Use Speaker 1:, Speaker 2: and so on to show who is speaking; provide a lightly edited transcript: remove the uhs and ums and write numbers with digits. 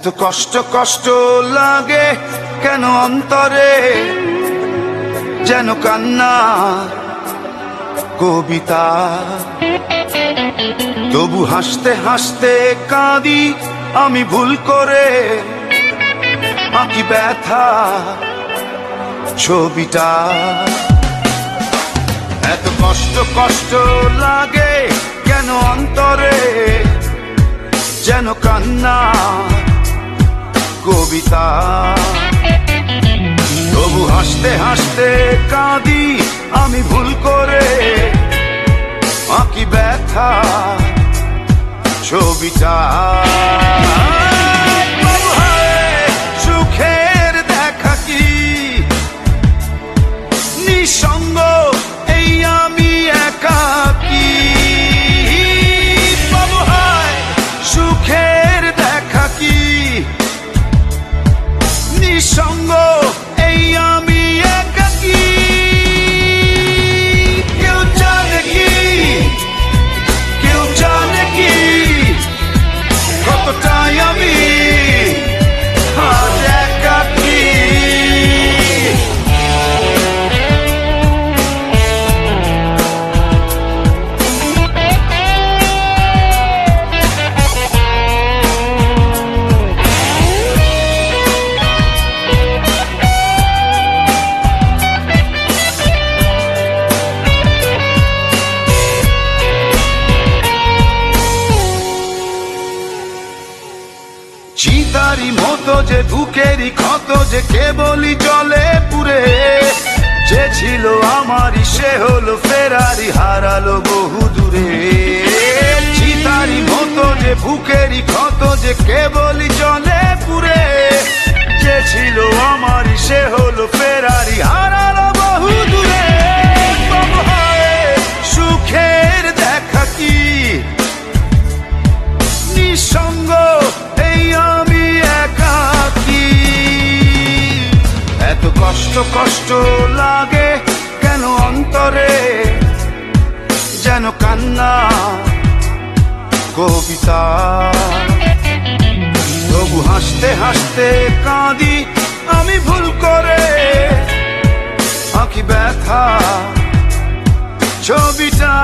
Speaker 1: এত কষ্ট কষ্ট লাগে কেন অন্তরে, যেন কান্না কবিতা। তবু হাসতে হাসতে কাঁদি আমি ভুল করে, আঁকি ব্যথা ছবিটা। এত কষ্ট কষ্ট লাগে কেন অন্তরে, যেন কান্না কবিতা। তবু হাসতে হাসতে কাঁদি আমি ভুল করে, আঁকি ব্যথা ছবিটা। সুখের দেখা কি নিঃসঙ্গ, এই আমি একাকী। সুখের দেখা কি নিঃসঙ্গ, এই আমি একাকী। কেউ জানে কি, কেউ জানে কি কতটাই আমি আজ একাকী। চিতারি মতো যে বুকেরই ক্ষত যে কেবলই জলে পুরে, যে ছিল আমারই সে হলো ফেরারি, হারালো বহু দূরে। চিতারি মতো যে বুকেরই ক্ষত যে কেবলই জলে পুরে, যে ছিল আমারই সে হলো ফেরারি, হারালো বহু দূরে। সুখের দেখা কি নিঃসঙ্গ, এই আমি একাকী। এত কষ্ট কষ্ট লাগে কেন অন্তরে, যেন কান্না কবিতা। তবু হাসতে হাসতে কাঁদি আমি ভুল করে, আঁকি ব্যথা ছবিটা।